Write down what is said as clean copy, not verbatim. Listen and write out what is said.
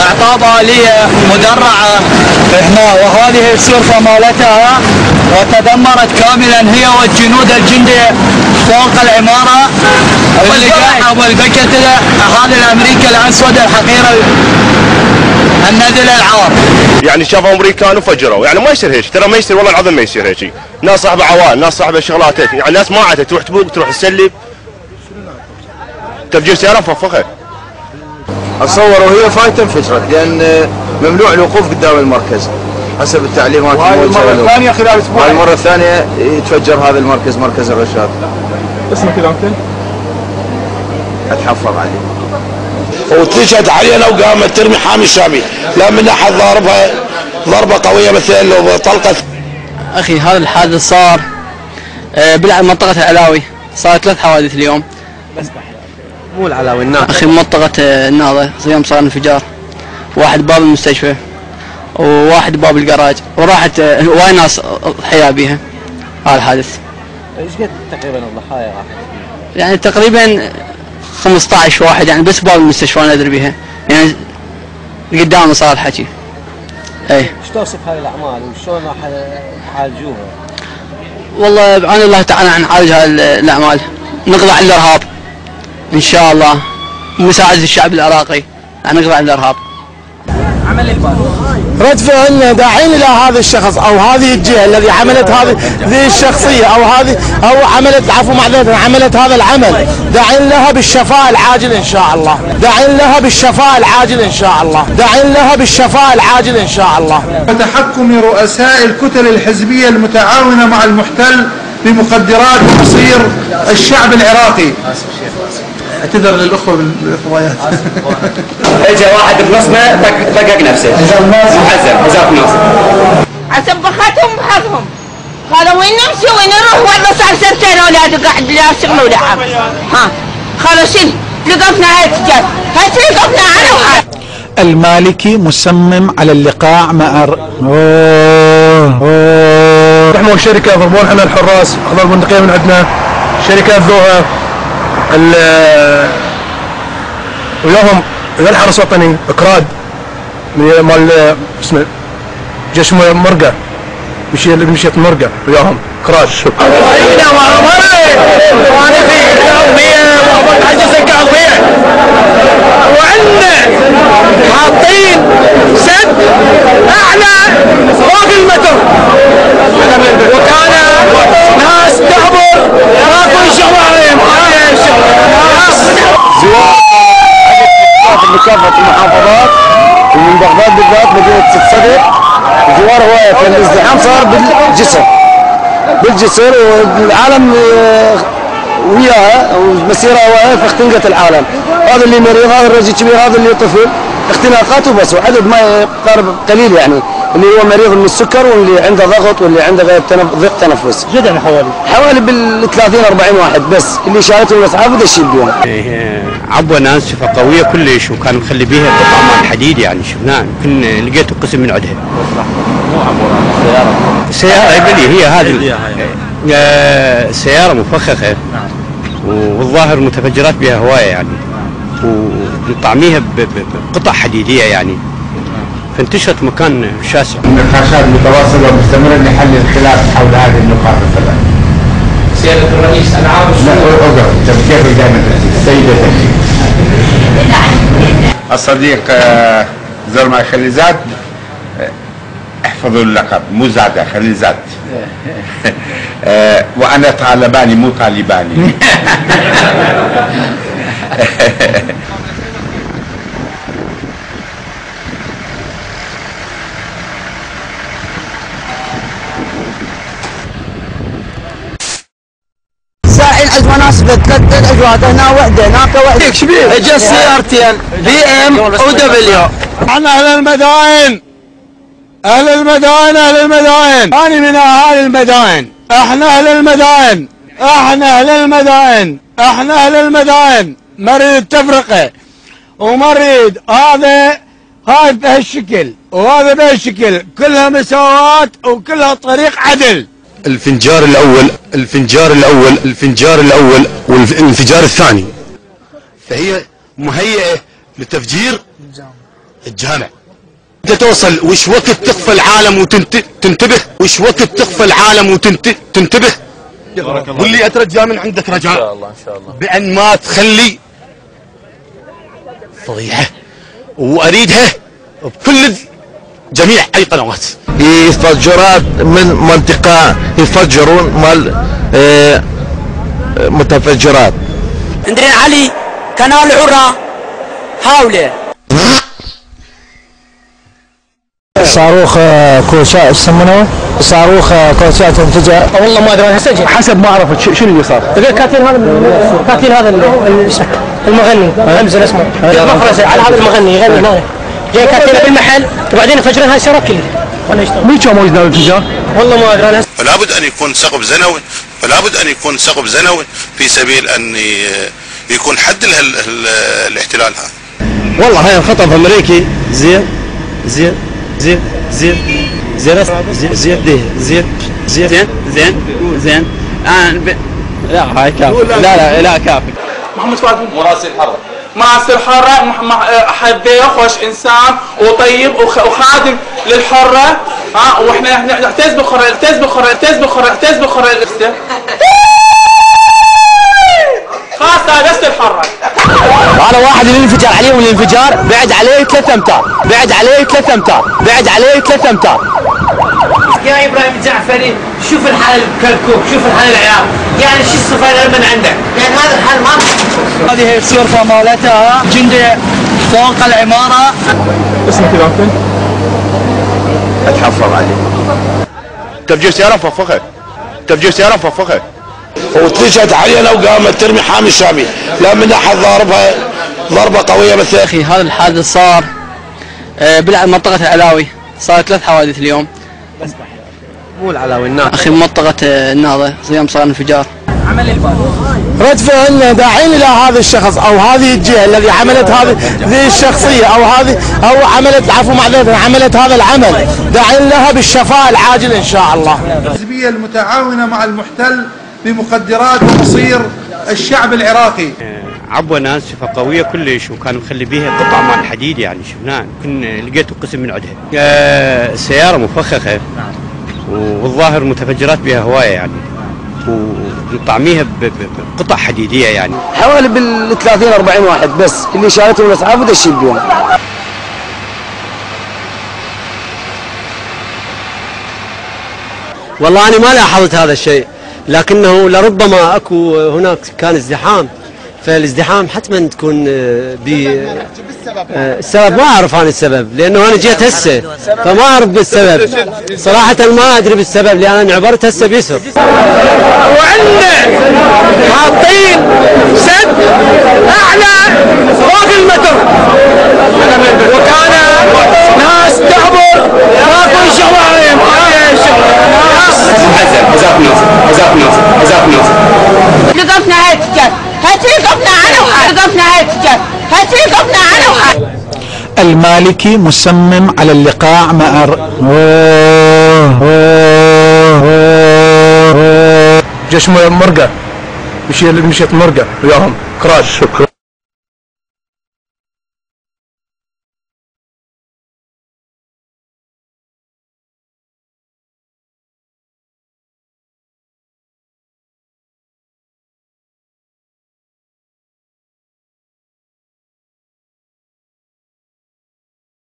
اعطاب آلية مدرعة هنا، وهذه السلفة مالتها وتدمرت كاملا هي والجنود الجندي فوق العمارة. واللقاح والبكت هذا الامريكي الاسود الحقير النذل العار. يعني شافوا امريكان وفجروا، يعني ما يصير هيك، ترى ما يصير والله العظيم ما يصير هيك. ناس صاحبه عوال، ناس صاحبه شغلات، يعني ناس ما عادت تروح تبوق تروح تسلب. تفجير سيارة مفخخة. اتصور وهي فايته انفجرت لان ممنوع الوقوف قدام المركز حسب التعليمات الموجهه. المره الثانيه خلال اسبوع. المره الثانيه يتفجر هذا المركز، مركز الرشاد. اسمك كذا ممكن؟ اتحفظ عليه. واتجهت علينا وقامت ترمي حامي الشامي، لا من احد ضاربها ضربه قويه مثل لو طلقت. اخي هذا الحادث صار بمنطقه العلاوي، صار 3 حوادث اليوم. مو العلاوي الناظر اخي منطقه الناظر يوم صار انفجار، واحد باب المستشفى وواحد باب الجراج، وراحت وايد ناس ضحيه بيها هذا الحادث. ايش قد تقريبا الضحايا راحت؟ يعني تقريبا 15 واحد، يعني بس باب المستشفى انا ادري بها، يعني قدامنا صار الحكي. اي ايش توصف هذه الاعمال وشلون راح تعالجوها؟ والله بعون الله تعالى نعالج هذه الاعمال، نقضي على الارهاب ان شاء الله، مساعدة الشعب العراقي راح نقضي على الارهاب. عمل الباب رد فعلنا داعين الى هذا الشخص او هذه الجهه الذي عملت هذه الشخصيه او هذه او عملت عفوا معذره عملت هذا العمل، داعين لها بالشفاء العاجل ان شاء الله، داعين لها بالشفاء العاجل ان شاء الله، داعين لها بالشفاء العاجل ان شاء الله. وتحكم رؤساء الكتل الحزبيه المتعاونه مع المحتل بمخدرات مصير الشعب العراقي. اعتذر للاخوه بالفضايات. اجى واحد بنصنا دقق نفسه وعزم جزاكم الله. عسبختهم بحظهم، قالوا وين نمشي وين نروح، والله صار سنتين اولادي قاعد لا شغل ولا عمل. ها قالوا شنو؟ لقفنا هيك جد، هيك لقفنا انا وحد. المالكي مصمم على اللقاء مع نحن شركه ضربون احنا الحراس اخذوا البندقيه من عندنا، شركه ذوها وياهم غير حرس وطني اكراد مال اسمه جيش مرقه، مشيت مرقه وياهم اكراد. وعندنا حاطين سد اعلى فوق المتر، وكان ناس تعبر ماكو شغل عليهم. زوار بكافة المحافظات ومن بغداد بالذات مدينة الصدر، زوار هواية الازدحام صار بالجسر والعالم وياها ومسيرة هواية فاختنقت العالم. هذا اللي مريض، هذا الرجل كبير، هذا اللي طفل، اختناقات وبس، وعدد ما يقارب قليل يعني، اللي هو مريض من السكر واللي عنده ضغط واللي عنده ضيق تنفس. جدا حوالي بال 30 40 واحد بس اللي شالتهم الاسعاف ودشيت بهم. عبوه ناس صفه قويه كلش، وكان مخلي بيها قطع مال حديد يعني شفناه، يمكن لقيته قسم من عندها. مو عبوه سياره يقول لي هي هذه سياره مفخخه والظاهر متفجرات بها هوايه يعني، وطعميها بقطع حديديه يعني، فانتشرت مكان شاسع. النقاشات متواصله ومستمره لحل الخلاف حول هذه النقاط الثلاث. سياده الرئيس انا عاوز كيف دائما سيدتك الصديق زلمه خليزات، احفظوا اللقب مو زاده خليزات. وانا طالباني مو طالباني. ساعين عند مناسبة 3 اجواد، هنا وحده هناك وحده. ايش بيه؟ اجى سيارتين بي ام ودبليو. احنا اهل المدائن، اهل المدائن، اهل المدائن، انا من اهالي المدائن، احنا اهل المدائن، احنا اهل المدائن، احنا اهل المدائن، ما نريد التفرقه وما نريد هاي بهالشكل وهذا بهالشكل، كلها مساواة وكلها طريق عدل. الفنجار الاول والانفجار الثاني، فهي مهيئه لتفجير الجامع. انت توصل وش وقت تخفى العالم وتنتبه، وش وقت تخفى العالم وتنتبه. واللي اترجى من عندك رجاء ان شاء الله بان ما تخلي فضيحه، واريدها بكل جميع اي قنوات. يفجرات من منطقه يفجرون مال متفجرات. عندنا علي كنال عرة حاوله صاروخ كوشات ايش يسمونه؟ صاروخ كوشات انفجر. والله ما ادري انا حسب ما عرفت شنو اللي صار؟ كاتين هذا المغني همزه اسمه مفرزه على هذا المغني يغني هنا جاي كاتينه بالمحل وبعدين فجرين هاي الشارع كله. مين كان موجود هذا الانفجار؟ والله ما ادري انا. فلا بد ان يكون سقف زنوي، فلا بد ان يكون سقف زنوي في سبيل ان يكون حد الاحتلال هذا. والله هاي خطب امريكي زين زين زين زين زين زين زين زين زين زين لا هاي كافي. لا كافي. محمد فؤاد مراسل الحرة. مراسل الحرة حبيه خوش انسان وطيب وخادم للحرة. واحنا نعتز بالحرة نعتز بالحرة نعتز بالحرة نعتز بالحرة خاصة بس الحرة. انا واحد اللي انفجر عليه والانفجار بعد عليه 3 امتار، بعد عليه 3 امتار، بعد عليه 3 امتار. يا ابراهيم الجعفري شوف الحال الكركوك، شوف الحال العيال، يعني شو الصفاير من عندك؟ يعني هذا الحال ما هذه السلفة مالتها جندي فوق العمارة. اسمك كذا انت؟ اتحفظ عليه. تفجير سيارة مفخخة، تفجير سيارة مفخخة. واتجهت علينا وقامت ترمي حامي الشامي، لا من احد ضاربها ضربه قويه مثل. اخي هذا الحادث صار بمنطقه العلاوي، صار 3 حوادث اليوم. مو العلاوي النهضه اخي منطقه النهضه يوم صار انفجار. عمل الباب رد فعلنا داعين الى هذا الشخص او هذه الجهه الذي عملت هذه الشخصيه او هذه او عملت عفوا معذره عملت هذا العمل، داعين لها بالشفاء العاجل ان شاء الله. الحزبيه المتعاونه مع المحتل بمقدرات ومصير الشعب العراقي. عبوة انسفه قويه كلش، وكان مخلي بيها قطع مال حديد يعني شفناه، كنا لقيته قسم من عندها. سياره مفخخه والظاهر متفجرات بها هوايه يعني، وطعميها بقطع حديديه يعني. حوالي بال 30 40 واحد بس اللي شالتهم الاسعاف ودشيت بهم. والله انا ما لاحظت هذا الشيء، لكنه لربما اكو هناك كان ازدحام، فالازدحام حتما تكون السبب ما اعرف انا السبب، لانه انا جيت هسه فما اعرف بالسبب صراحه، ما ادري بالسبب لان انا عبرت هسه بيسر. وعندنا حاطين سد اعلى فوق المتر، وكان ناس تعبر ماكو شوارع جزاكم الله جزاكم لقفنا هاي التجار، هتلقفنا انا وحال، لقفنا هاي التجار، هتلقفنا انا وحال. المالكي مصمم على اللقاء مع جيش مرقه مشيت مرقه وياهم كراش. شكرا.